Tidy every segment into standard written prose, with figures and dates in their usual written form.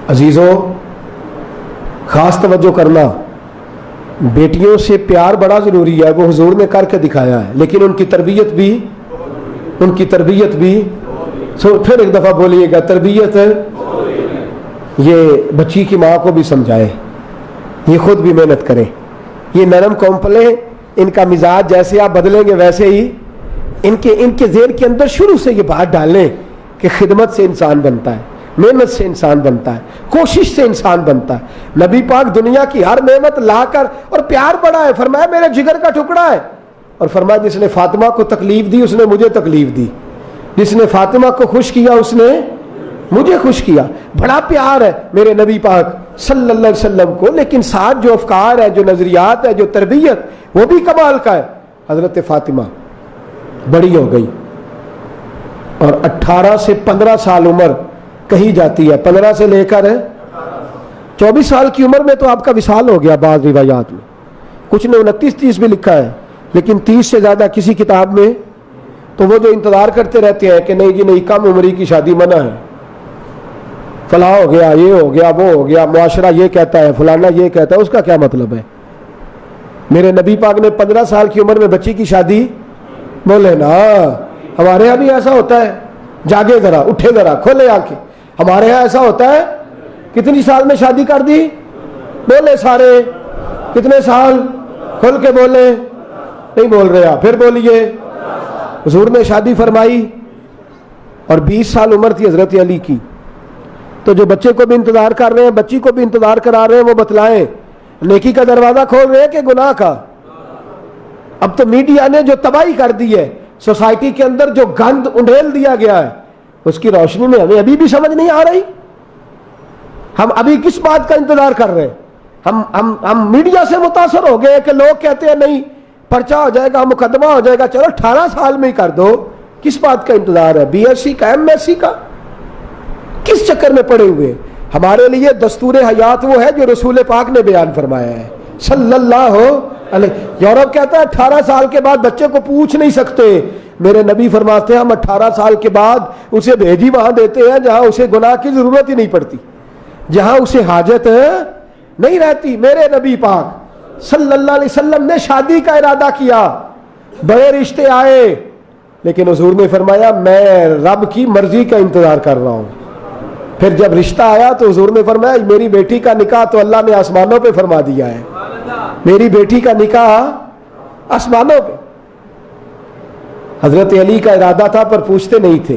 عزیزوں خاص توجہ کرنا، بیٹیوں سے پیار بڑا ضروری ہے، وہ حضور نے کر کے دکھایا ہے، لیکن ان کی تربیت بھی پھر ایک دفعہ بولیے گا، تربیت یہ بچی کی ماں کو بھی سمجھائے، یہ خود بھی محنت کرے، یہ نرم کومپلے، ان کا مزاج جیسے آپ بدلیں گے ویسے ہی ان کے ذہن کے اندر شروع سے یہ بات ڈالیں کہ خدمت سے انسان بنتا ہے، محنت سے انسان بنتا ہے، کوشش سے انسان بنتا ہے۔ نبی پاک دنیا کی ہر نعمت لا کر، اور پیار بڑا ہے، فرمایا میرے جگر کا ٹکڑا ہے، اور فرمایا جس نے فاطمہ کو تکلیف دی اس نے مجھے تکلیف دی، جس نے فاطمہ کو خوش کیا اس نے مجھے خوش کیا۔ بڑا پیار ہے میرے نبی پاک صلی اللہ علیہ وسلم کو، لیکن ساتھ جو افکار ہے، جو نظریات ہے، جو تربیت، وہ بھی کمال کا ہے۔ حضرت فاطمہ بڑی ہو گئی اور 18 سے 15 سال عمر کہی جاتی ہے، 15 سے لے کر 24 سال کی عمر میں تو آپ کا وصال ہو گیا بعض روایات میں، کچھ نے 29-30 بھی لکھا ہے، لیکن 30 سے زیادہ کسی کتاب میں۔ تو وہ جو انتظار کرتے رہتے ہیں کہ نہیں جی نہیں، کم عمری کی شادی منع ہے، فلاں ہو گیا، یہ ہو گیا، وہ ہو گیا، معاشرہ یہ کہتا ہے، فلانا یہ کہتا ہے، اس کا کیا مطلب ہے؟ میرے نبی پاک نے 15 سال کی عمر میں بچی کی شادی، بولے نا ہمارے یہاں بھی ایسا ہوتا ہے، جاگے ذرا، اٹھے ذرا، کھولے آنکھیں، ہمارے یہاں ایسا ہوتا ہے۔ کتنی سال میں شادی کر دی؟ بولے سارے، کتنے سال؟ کھل کے بولے، نہیں بول رہے آپ، پھر بولیے۔ حضور نے شادی فرمائی اور 20 سال عمر تھی حضرت علی کی، تو جو بچے کو بھی انتظار کر رہے ہیں، بچی کو بھی انتظار کرا رہے ہیں، وہ بتلائیں نیکی کا دروازہ کھول رہے ہیں کہ گناہ کا؟ اب تو میڈیا نے جو تباہی کر دی ہے، سوسائٹی کے اندر جو گند انڈیل دیا گیا ہے، اس کی روشنی میں ہمیں ابھی بھی سمجھ نہیں آ رہی۔ ہم ابھی کس بات کا انتظار کر رہے ہیں؟ ہم میڈیا سے متاثر ہو گئے کہ لوگ کہتے ہیں نہیں پرچہ ہو جائے گا، مقدمہ ہو جائے گا، چلو 18 سال میں ہی کر دو۔ کس بات کا انتظار ہے؟ بی ایس سی کا، ایم ایس سی کا؟ کس چکر میں پڑے ہوئے؟ ہمارے لیے دستور حیات وہ ہے جو رسول پاک نے بیان فرمایا ہے صلی اللہ علیہ۔ یورپ کہتا ہے 18 سال کے بعد بچے کو پوچھ نہیں سکتے، میرے نبی فرماتے ہیں ہم 18 سال کے بعد اسے بھیجی وہاں دیتے ہیں جہاں اسے گناہ کی ضرورت ہی نہیں پڑتی، جہاں اسے حاجت نہیں رہتی۔ میرے نبی پاک صلی اللہ علیہ وسلم نے شادی کا ارادہ کیا، بڑے رشتے آئے، لیکن حضور نے فرمایا میں رب کی مرضی کا انتظار کر رہا ہوں۔ پھر جب رشتہ آیا تو حضور نے فرمایا میری بیٹی کا نکاح تو اللہ نے آسمانوں پہ فرما دیا ہے، میری بیٹی کا نکاح آسمانوں پہ۔ حضرت علی کا ارادہ تھا پر پوچھتے نہیں تھے۔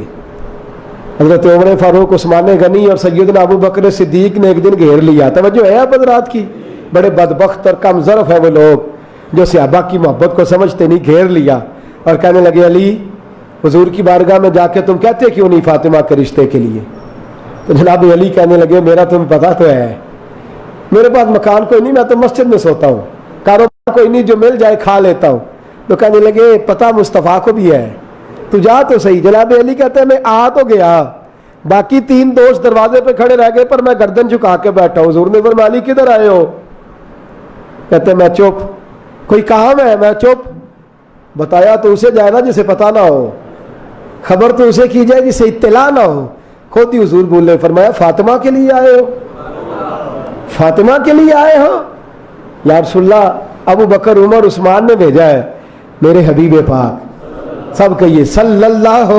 حضرت عمر فاروق، عثمان غنی اور سیدنا ابو بکر صدیق نے ایک دن گھیر لیا۔ توجہ ہے اب حضرات کی؟ بڑے بدبخت اور کم ظرف ہے وہ لوگ جو صحابہ کی محبت کو سمجھتے نہیں، گھیر لیا اور کہنے لگے علی حضور کی بارگاہ میں جا کے تم کہتے کیوں نہیں فاطمہ کے رشتے کے لیے؟ تو جناب علی کہنے لگے میرا تمہیں پتا تو ہے، میرے پاس مکان کوئی نہیں، میں تو مسجد میں سوتا ہوں، کاروبار کوئی نہیں، جو مل جائے کھا لیتا ہوں۔ تو کہنے لگے پتہ مصطفیٰ کو بھی ہے، تو جا تو صحیح۔ جناب علی کہتے ہیں میں آ تو گیا، باقی 3 دوست دروازے پہ کھڑے رہ گئے پر میں گردن جھکا کے بیٹھا ہوں۔ حضور نے فرمایا علی کدھر آئے ہو؟ کہتے میں چپ، کوئی کام ہے؟ میں چپ۔ بتایا تو اسے جائے نا جسے پتہ نہ ہو، خبر تو اسے کی جائے جسے اطلاع نہ ہو۔ خود ہی حضور بولے، فرمایا فاطمہ کے لیے آئے ہو؟ فاطمہ کے لیے آئے ہو؟ یا رسول اللہ ابو بکر عمر عثمان نے بھیجا ہے، میرے حبیب پاک سب کہیے صلی اللہ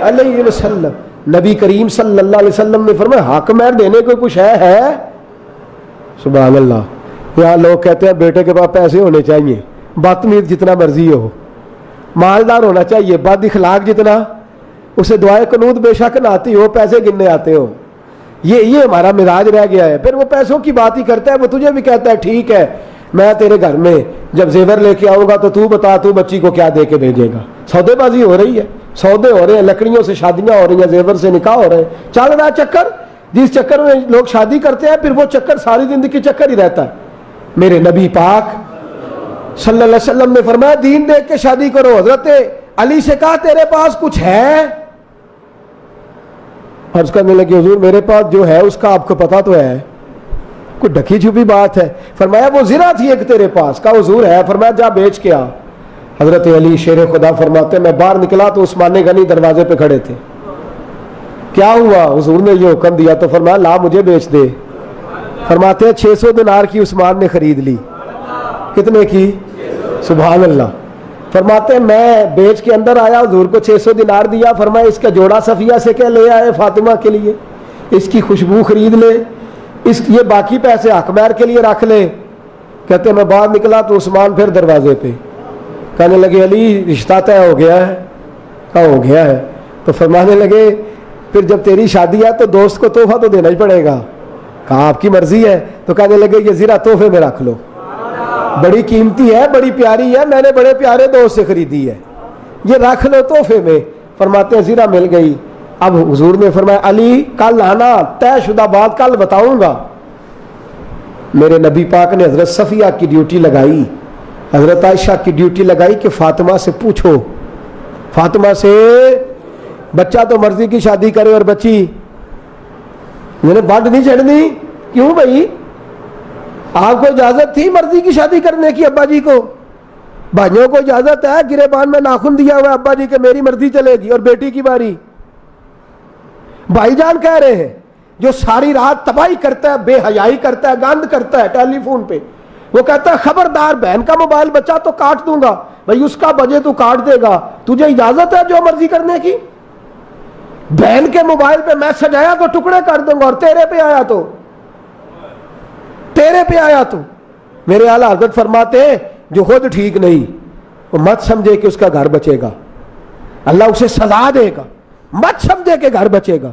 علیہ وسلم۔ نبی کریم صلی اللہ علیہ وسلم نے فرمایا حق مہر دینے کو کچھ ہے؟ سبحان اللہ۔ یہاں لوگ کہتے ہیں بیٹے کے پاس پیسے ہونے چاہیے، بدتمیز جتنا مرضی ہو، مالدار ہونا چاہیے، بد اخلاق جتنا، اسے دعائے قنوت بے شک نہ آتی ہو، پیسے گننے آتے ہو، یہ ہمارا مزاج رہ گیا ہے۔ پھر وہ پیسوں کی بات ہی کرتا ہے، وہ تجھے بھی کہتا ہے ٹھیک ہے میں تیرے گھر میں جب زیور لے کے آؤں گا تو تو بتا تو بچی کو کیا دے کے بھیجے گا۔ سودے بازی ہو رہی ہے، سودے ہو رہے ہیں، لکڑیوں سے شادیاں ہو رہی ہیں، زیور سے نکاح ہو رہے ہیں، چل رہا چکر، جس چکر میں لوگ شادی کرتے ہیں پھر وہ چکر ساری زندگی چکر ہی رہتا ہے۔ میرے نبی پاک صلی اللہ علیہ وسلم نے فرمایا دین دیکھ کے شادی کرو۔ حضرت علی سے کہا تیرے پاس کچھ ہے؟ عرض کرنے لگے حضور میرے پاس جو ہے اس کا آپ کو پتا تو ہے، کوئی ڈھکی چھپی بات ہے؟ فرمایا وہ زرہ تھی ایک تیرے پاس، کہا حضور ہے، فرمایا جا بیچ کے آ۔ حضرت علی شیر خدا فرماتے میں باہر نکلا تو عثمان غنی دروازے پہ کھڑے تھے کیا ہوا؟ حضور نے یہ حکم دیا تو فرمایا لا مجھے بیچ دے. فرماتے ہیں 600 دینار کی عثمان نے خرید لی. کتنے کی؟ سبحان اللہ. فرماتے ہیں میں بیچ کے اندر آیا, حضور کو 600 دینار دیا, فرمایا اس کا جوڑا صفیہ سے کیا لے آئے فاطمہ کے لیے, اس کی خوشبو خرید لے, یہ باقی پیسے حق مہر کے لیے رکھ لے. کہتے ہیں میں باہر نکلا تو عثمان پھر دروازے پہ کہنے لگے علی رشتہ طے ہو گیا ہے. کہا ہو گیا ہے. تو فرمانے لگے پھر جب تیری شادی ہے تو دوست کو تحفہ تو دینا ہی پڑے گا. کہا آپ کی مرضی ہے. تو کہنے لگے یہ زیرہ تحفے میں رکھ لو, بڑی قیمتی ہے, بڑی پیاری ہے, میں نے بڑے پیارے دوست سے خریدی ہے, یہ رکھ لو تحفے میں. فرماتے ہیں زیرہ مل گئی. اب حضور نے فرمایا علی کل آنا, طے شدہ بات کل بتاؤں گا. میرے نبی پاک نے حضرت صفیہ کی ڈیوٹی لگائی, حضرت عائشہ کی ڈیوٹی لگائی کہ فاطمہ سے پوچھو, فاطمہ سے بچہ تو مرضی کی شادی کرے اور بچی بڈ نہیں چڑھنی. کیوں بھائی؟ آپ کو اجازت تھی مرضی کی شادی کرنے کی ابا جی کو؟ بھائیوں کو اجازت ہے, گریبان میں ناخن دیا ہوا ابا جی کہ میری مرضی چلے گی اور بیٹی کی باری. بھائی جان کہہ رہے ہیں جو ساری رات تباہی کرتا ہے, بے حیائی کرتا ہے, گند کرتا ہے ٹیلی فون پہ, وہ کہتا ہے خبردار بہن کا موبائل بچا تو کاٹ دوں گا. بھائی اس کا بجے تو کاٹ دے گا, تجھے اجازت ہے جو مرضی کرنے کی؟ بہن کے موبائل پہ میسج آیا تو ٹکڑے کر دوں گا, اور تیرے پہ آیا تو میرے اعلیٰ حضرت فرماتے ہیں جو خود ٹھیک نہیں وہ مت سمجھے کہ اس کا گھر بچے گا, اللہ اسے سزا دے گا. مت سمجھے کہ گھر بچے گا,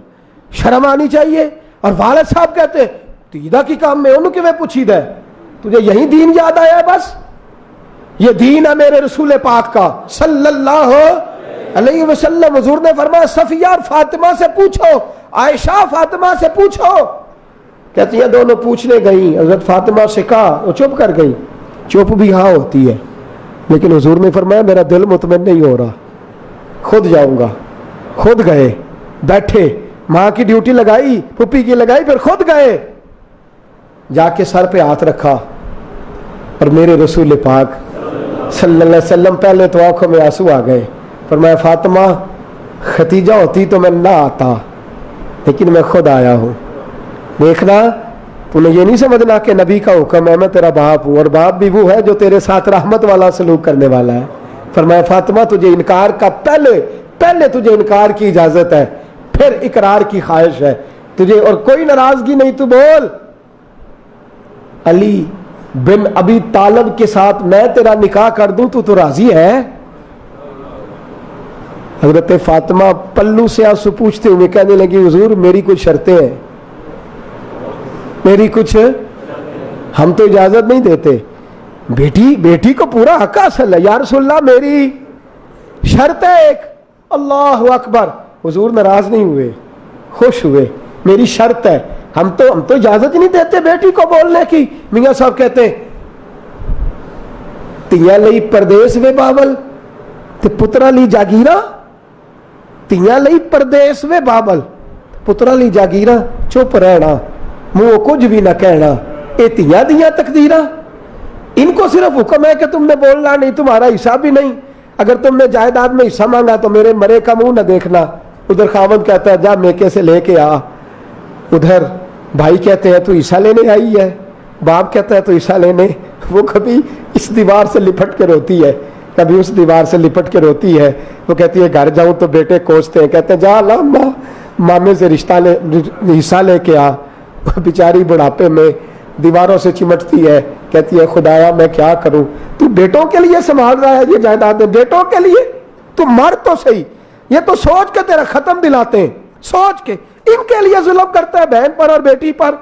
شرم آنی چاہیے. اور والد صاحب کہتے ہیں تیدہ کی کام میں انہوں کی میں پوچھی دے, تجھے یہی دین یاد آیا ہے؟ بس یہ دین ہے میرے رسول پاک کا صلی اللہ علیہ وسلم. حضور نے فرمایا صفیہ اور فاطمہ سے پوچھو, عائشہ فاطمہ سے پوچھو. کہتی ہیں دونوں پوچھنے گئی, حضرت فاطمہ سے کہا, وہ چپ کر گئی. چپ بھی ہاں ہوتی ہے, لیکن حضور نے فرمایا میرا دل مطمئن نہیں ہو رہا, خود جاؤں گا. خود گئے, بیٹھے, ماں کی ڈیوٹی لگائی, پھپھی کی لگائی, پھر خود گئے, جا کے سر پہ ہاتھ رکھا. اور میرے رسول پاک صلی اللہ علیہ وسلم پہلے تو آنکھوں میں آنسو آ گئے. فرمایا فاطمہ ختیجہ ہوتی تو میں نہ آتا, لیکن میں خود آیا ہوں. دیکھنا تمہیں یہ نہیں سمجھنا کہ نبی کا حکم ہے, میں تیرا باپ ہوں, اور باپ بھی وہ ہے جو تیرے ساتھ رحمت والا سلوک کرنے والا ہے. فرمایا فاطمہ تجھے انکار کا پہلے تجھے انکار کی اجازت ہے, پھر اقرار کی خواہش ہے تجھے, اور کوئی ناراضگی نہیں. تو بول علی بن ابی طالب کے ساتھ میں تیرا نکاح کر دوں تو راضی ہے؟ حضرت فاطمہ پلو سے آنسو پوچھتے ہوئے کہنے لگی حضور میری کچھ شرطیں ہیں, میری کچھ, ہم تو اجازت نہیں دیتے. بیٹی کو پورا حق حاصل ہے. یا رسول اللہ میری شرط ہے ایک. اللہ اکبر. حضور ناراض نہیں ہوئے, خوش ہوئے. میری شرط ہے, ہم تو اجازت ہی نہیں دیتے بیٹی کو بولنے کی. میاں صاحب کہتے ہیں تیاں لئی پردیس وے بابل تے پترا لی جاگیرا, تیاں لئی پردیس وے بابل, پترا لی جاگیرا, چپ رہنا, منہ کچھ بھی نہ کہنا, اے تیاں دیاں تقدیرہ. ان کو صرف حکم ہے کہ تم نے بولنا نہیں, تمہارا حصہ بھی نہیں. اگر تم نے جائیداد میں حصہ مانگا تو میرے مرے کا منہ نہ دیکھنا. ادھر خاوند کہتا ہے جا میکے سے لے کے آ, ادھر بھائی کہتے ہیں تو حصہ لینے آئی ہے, باپ کہتا ہے تو حصہ لینے. وہ کبھی اس دیوار سے لپٹ کے روتی ہے, کبھی اس دیوار سے لپٹ کے روتی ہے. وہ کہتی ہے گھر جاؤں تو بیٹے کوستے ہیں, کہتے ہیں جا اللہ مامے سے حصہ لے کے آ. بیچاری بڑھاپے میں دیواروں سے چمٹتی ہے, کہتی ہے خدایا میں کیا کروں, تو بیٹوں کے لیے سنبھال رہا ہے یہ جائیدادیں, بیٹوں کے لیے. تو مر تو صحیح, یہ تو سوچ کے تیرا ختم دلاتے ہیں, سوچ کے ان کے لیے ظلم کرتا ہے بہن پر اور بیٹی پر.